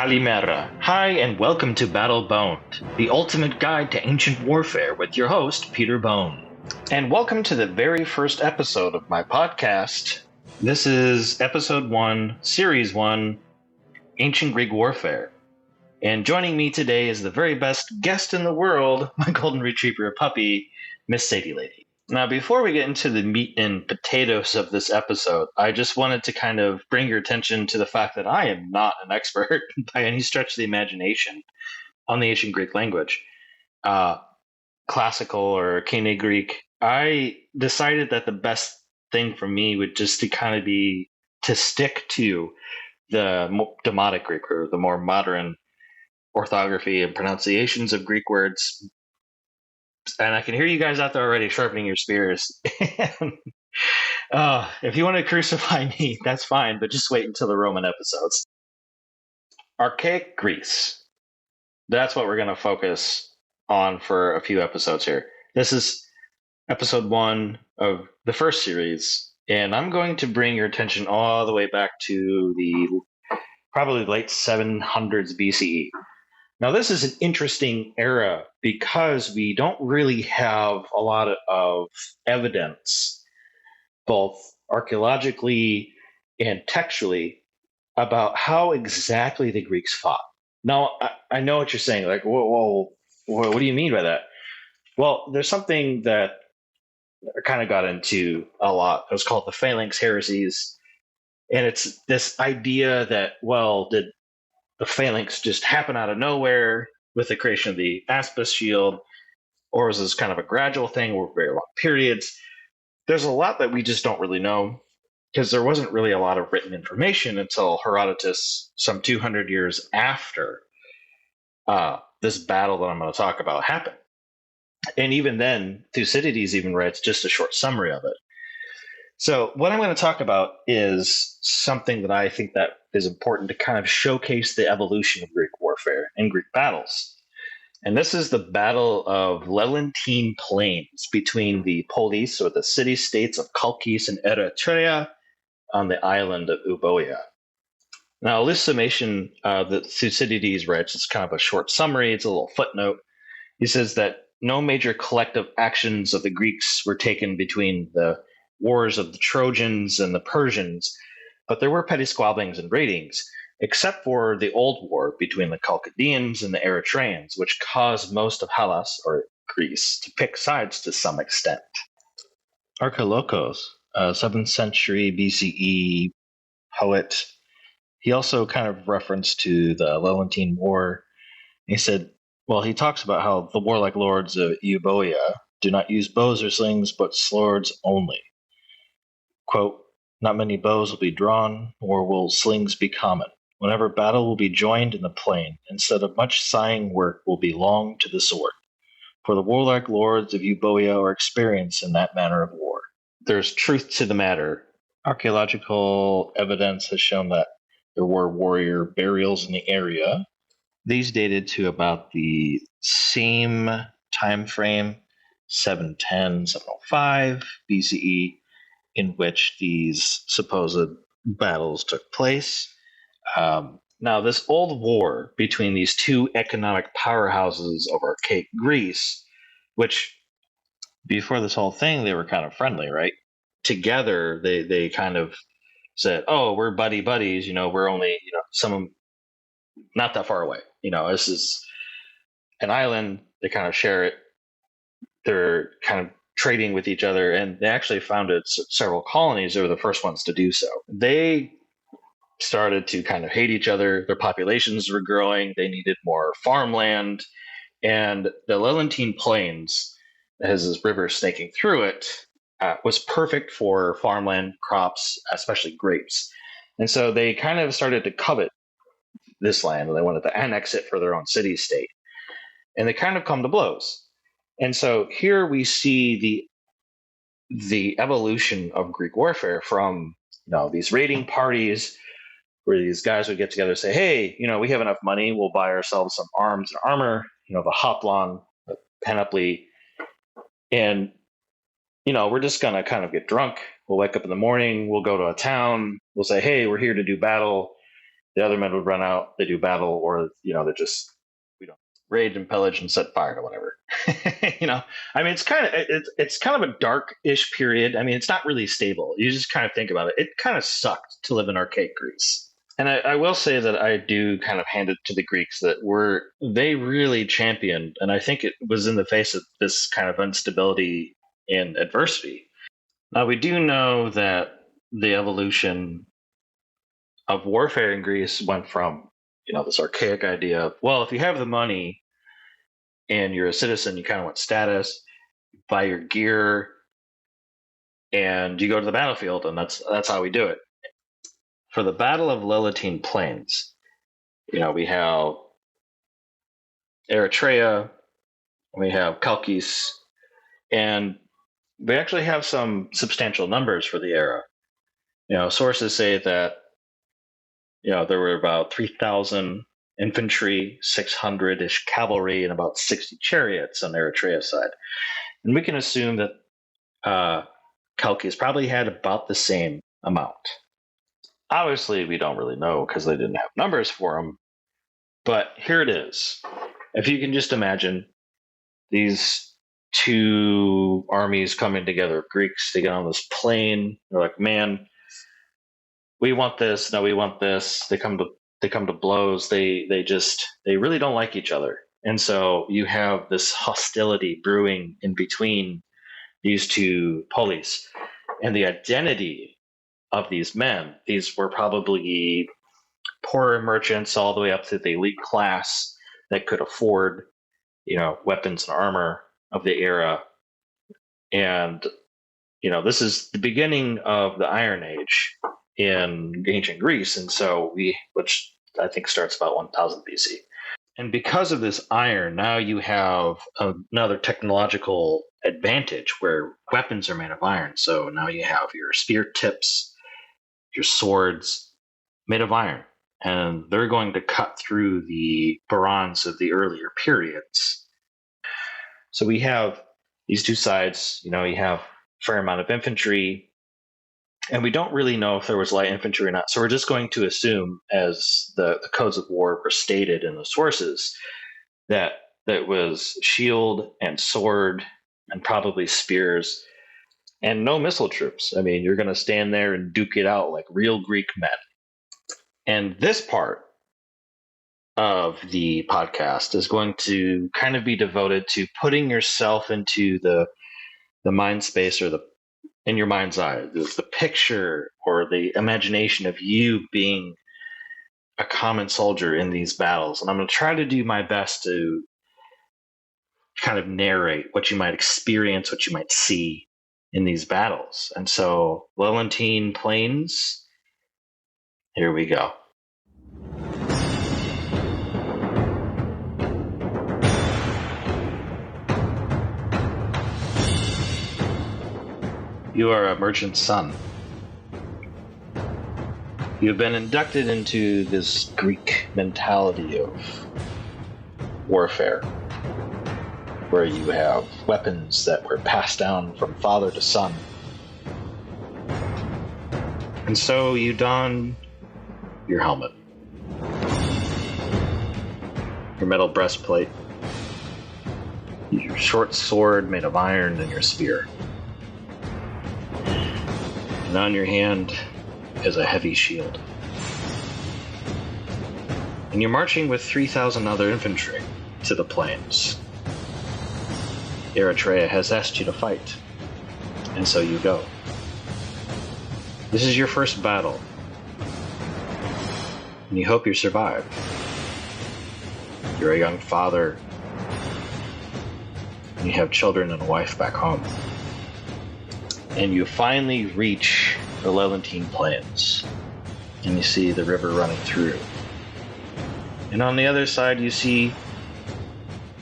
Kalimera. Hi, and welcome to Battle Boned, the ultimate guide to ancient warfare with your host, Peter Bone. And welcome to the very first episode of my podcast. This is episode 1, series 1, Ancient Greek Warfare. And joining me today is the very best guest in the world, my golden retriever puppy, Miss Sadie Lady. Now, before we get into the meat and potatoes of this episode, I just wanted to kind of bring your attention to the fact that I am not an expert by any stretch of the imagination on the ancient Greek language, classical or Koine Greek. I decided that the best thing for me would just to kind of be to stick to the Demotic Greek, or the more modern orthography and pronunciations of Greek words. And I can hear you guys out there already sharpening your spears. If you want to crucify me, that's fine, but just wait until the Roman episodes. Archaic Greece. That's what we're going to focus on for a few episodes here. This is episode 1 of the first series, and I'm going to bring your attention all the way back to the probably late 700s BCE. Now, this is an interesting era because we don't really have a lot of evidence, both archaeologically and textually, about how exactly the Greeks fought. Now, I know what you're saying. Like, whoa, what do you mean by that? Well, there's something that I kind of got into a lot. It was called the Phalanx heresies. And it's this idea that, well, did the phalanx just happen out of nowhere with the creation of the Aspis shield, or was this kind of a gradual thing over very long periods? There's a lot that we just don't really know, because there wasn't really a lot of written information until Herodotus, some 200 years after this battle that I'm going to talk about happened. And even then, Thucydides even writes just a short summary of it. So what I'm going to talk about is something that I think that is important to kind of showcase the evolution of Greek warfare and Greek battles. And this is the Battle of Lelatine Plains between the polis, or the city-states of Chalkis and Eretria, on the island of Euboea. Now, this summation that Thucydides writes is kind of a short summary. It's a little footnote. He says that no major collective actions of the Greeks were taken between the wars of the Trojans and the Persians, but there were petty squabblings and raidings, except for the old war between the Chalcidians and the Eritreans, which caused most of Hellas, or Greece, to pick sides to some extent. Archilochos, 7th century BCE poet, he also kind of referenced to the Lelatine War. He said, well, he talks about how the warlike lords of Euboea do not use bows or slings, but swords only. Quote, not many bows will be drawn, or will slings be common. Whenever battle will be joined in the plain, instead of much sighing work will belong to the sword. For the warlike lords of Euboea are experienced in that manner of war. There's truth to the matter. Archaeological evidence has shown that there were warrior burials in the area. These dated to about the same time frame, 710, 705 BCE, in which these supposed battles took place. Now, this old war between these two economic powerhouses of Archaic Greece, which before this whole thing, they were kind of friendly, right? Together, they kind of said, oh, we're buddies, we're only, some not that far away. This is an island, they kind of share it. They're kind of trading with each other, and they actually founded several colonies. They were the first ones to do so. They started to kind of hate each other. Their populations were growing. They needed more farmland. And the Lelatine Plains, that has this river snaking through it, was perfect for farmland crops, especially grapes. And so they kind of started to covet this land, and they wanted to annex it for their own city-state. And they kind of come to blows. And so here we see the evolution of Greek warfare from these raiding parties where these guys would get together and say, hey, we have enough money, we'll buy ourselves some arms and armor, the hoplon, the panoply, and we're just going to kind of get drunk. We'll wake up in the morning, we'll go to a town, we'll say, hey, we're here to do battle. The other men would run out, they do battle, or they just raid and pillage and set fire to whatever. I mean, it's kind of a dark-ish period. I mean, it's not really stable. You just kind of think about it. It kind of sucked to live in archaic Greece. And I will say that I do kind of hand it to the Greeks that they really championed, and I think it was in the face of this kind of instability and adversity. Now, we do know that the evolution of warfare in Greece went from, this archaic idea of, well, if you have the money and you're a citizen, you kind of want status, buy your gear, and you go to the battlefield, and that's how we do it. For the Battle of Lelatine Plains, we have Eritrea, we have Chalkis, and we actually have some substantial numbers for the era. Sources say that there were about 3,000 infantry, 600-ish cavalry, and about 60 chariots on Eritrea's side. And we can assume that Chalkis probably had about the same amount. Obviously, we don't really know because they didn't have numbers for them. But here it is. If you can just imagine these two armies coming together, Greeks, they get on this plain. They're like, man, we want this. No, we want this. They come to blows. They really don't like each other. And so you have this hostility brewing in between these two polis. And the identity of these men, these were probably poorer merchants all the way up to the elite class that could afford, weapons and armor of the era. And, this is the beginning of the Iron Age in ancient Greece. And so which I think starts about 1000 BC. And because of this iron, now you have another technological advantage where weapons are made of iron. So now you have your spear tips, your swords made of iron, and they're going to cut through the bronze of the earlier periods. So we have these two sides. You have a fair amount of infantry, and we don't really know if there was light infantry or not. So we're just going to assume, as the codes of war were stated in the sources, that was shield and sword and probably spears, and no missile troops. I mean, you're going to stand there and duke it out like real Greek men. And this part of the podcast is going to kind of be devoted to putting yourself into the mind space, or in your mind's eye, the picture or the imagination of you being a common soldier in these battles. And I'm going to try to do my best to kind of narrate what you might experience, what you might see in these battles. And so, Lelatine Plains, here we go. You are a merchant's son. You have been inducted into this Greek mentality of warfare, where you have weapons that were passed down from father to son. And so you don your helmet, your metal breastplate, your short sword made of iron, and your spear. And on your hand is a heavy shield. And you're marching with 3,000 other infantry to the plains. Eritrea has asked you to fight, and so you go. This is your first battle, and you hope you survive. You're a young father, and you have children and a wife back home. And you finally reach the Lelatine Plains, and you see the river running through. And on the other side, you see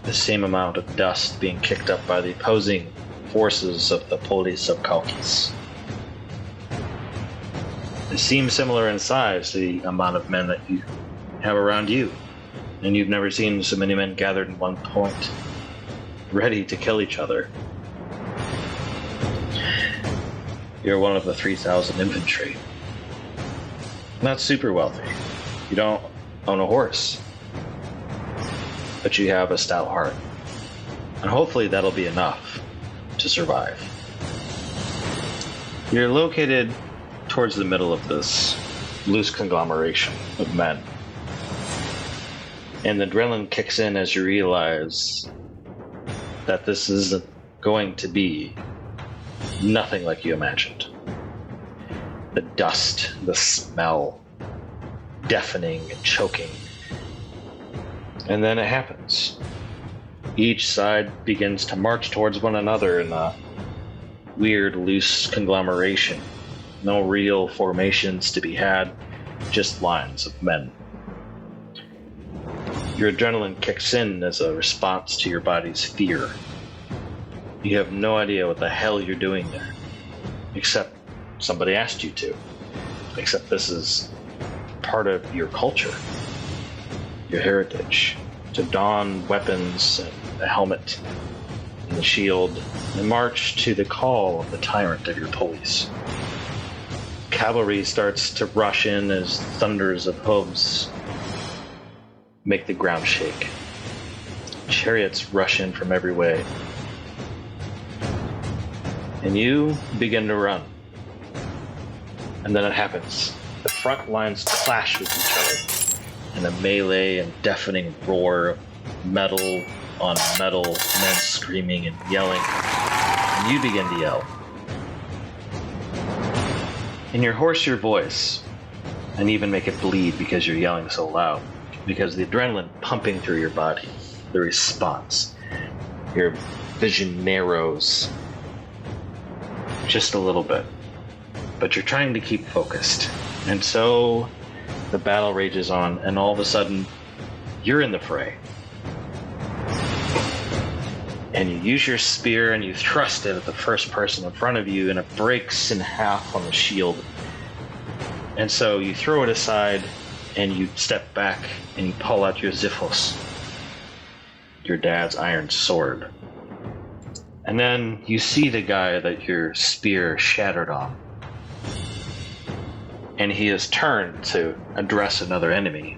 the same amount of dust being kicked up by the opposing forces of the polis of Chalkis. It seems similar in size to the amount of men that you have around you, and you've never seen so many men gathered in one point, ready to kill each other. You're one of the 3,000 infantry. Not super wealthy, You don't own a horse, but you have a stout heart. And hopefully that'll be enough to survive. You're located towards the middle of this loose conglomeration of men. And the adrenaline kicks in as you realize that this is going to be nothing like you imagined. The dust, the smell, deafening and choking. And then it happens. Each side begins to march towards one another in a weird, loose conglomeration. No real formations to be had, just lines of men. Your adrenaline kicks in as a response to your body's fear. You have no idea what the hell you're doing there, except somebody asked you to. Except this is part of your culture, your heritage, to don weapons and a helmet and the shield and march to the call of the tyrant of your police. Cavalry starts to rush in as thunders of hooves make the ground shake. Chariots rush in from every way. And you begin to run. And then it happens. The front lines clash with each other in a melee and deafening roar of metal on metal, men screaming and yelling. And you begin to yell. And you hoarse your voice and even make it bleed because you're yelling so loud. Because the adrenaline pumping through your body, the response, your vision narrows just a little bit. But you're trying to keep focused. And so the battle rages on, and all of a sudden, you're in the fray. And you use your spear and you thrust it at the first person in front of you, and it breaks in half on the shield. And so you throw it aside, and you step back, and you pull out your Xiphos, your dad's iron sword. And then you see the guy that your spear shattered on. And he has turned to address another enemy.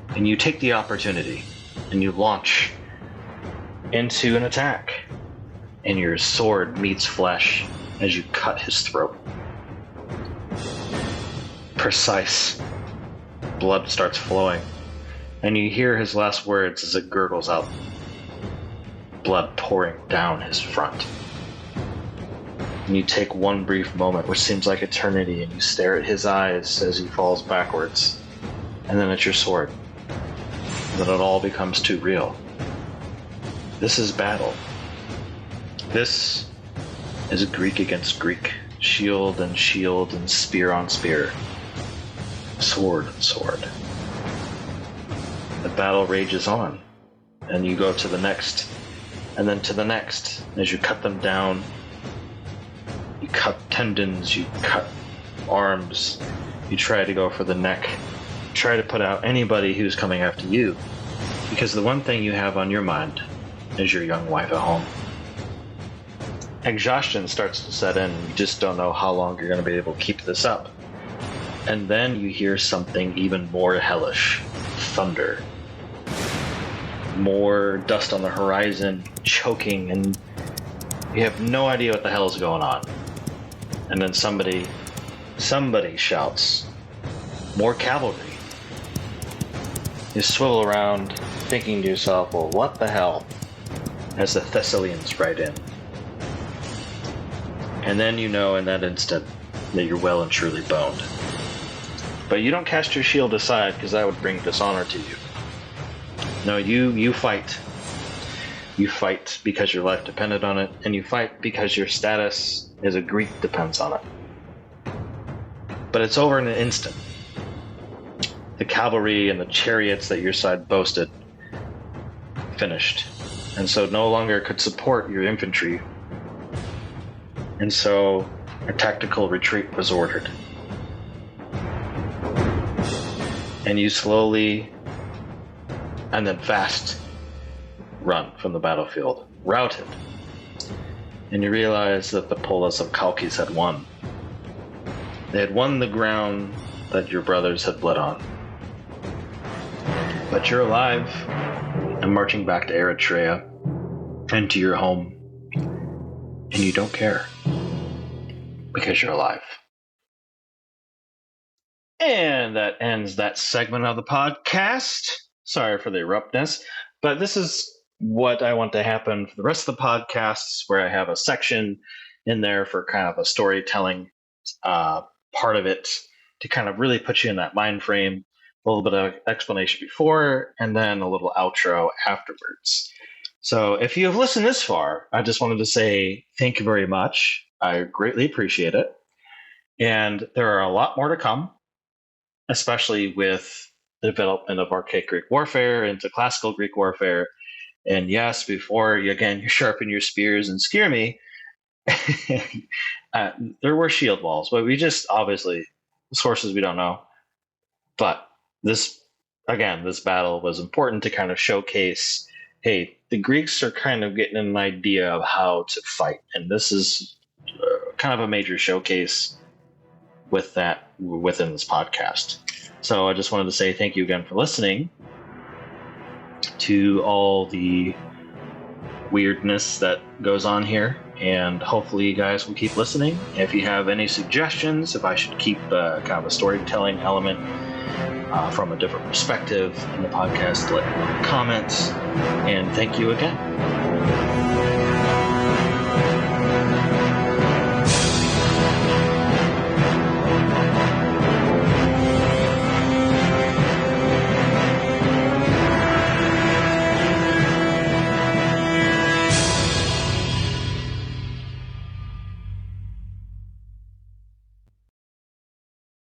And you take the opportunity, and you launch into an attack. And your sword meets flesh as you cut his throat. Precise. Blood starts flowing. And you hear his last words as it gurgles out. Blood pouring down his front. And you take one brief moment, which seems like eternity, and you stare at his eyes as he falls backwards. And then at your sword. And then it all becomes too real. This is battle. This is Greek against Greek. Shield and spear on spear. Sword and sword. The battle rages on. And you go to the next. And then to the next. As you cut them down, you cut tendons, you cut arms, you try to go for the neck, try to put out anybody who's coming after you. Because the one thing you have on your mind is your young wife at home. Exhaustion starts to set in, and you just don't know how long you're going to be able to keep this up. And then you hear something even more hellish. Thunder. More dust on the horizon, choking, and you have no idea what the hell is going on. And then somebody shouts, "More cavalry." You swivel around, thinking to yourself, well, what the hell? As the Thessalians ride in. And then you know in that instant that you're well and truly boned. But you don't cast your shield aside, because that would bring dishonor to you. No, you fight. You fight because your life depended on it, and you fight because your status as a Greek depends on it. But it's over in an instant. The cavalry and the chariots that your side boasted finished, and so no longer could support your infantry. And so a tactical retreat was ordered. And you slowly and then fast run from the battlefield, routed. And you realize that the Polis of Chalkis had won. They had won the ground that your brothers had bled on. But you're alive and marching back to Eritrea and to your home, and you don't care because you're alive. And that ends that segment of the podcast. Sorry for the abruptness, but this is what I want to happen for the rest of the podcasts, where I have a section in there for kind of a storytelling part of it to kind of really put you in that mind frame, a little bit of explanation before, and then a little outro afterwards. So if you have listened this far, I just wanted to say thank you very much. I greatly appreciate it. And there are a lot more to come, especially with the development of Archaic Greek Warfare into Classical Greek Warfare. And yes, before you sharpen your spears and scare me, there were shield walls, but we just obviously sources we don't know. But this battle was important to kind of showcase, hey, the Greeks are kind of getting an idea of how to fight, and this is kind of a major showcase with that within this podcast. So I just wanted to say thank you again for listening to all the weirdness that goes on here, and hopefully you guys will keep listening. If you have any suggestions, if I should keep kind of a storytelling element from a different perspective in the podcast, let me know in the comments. And thank you again.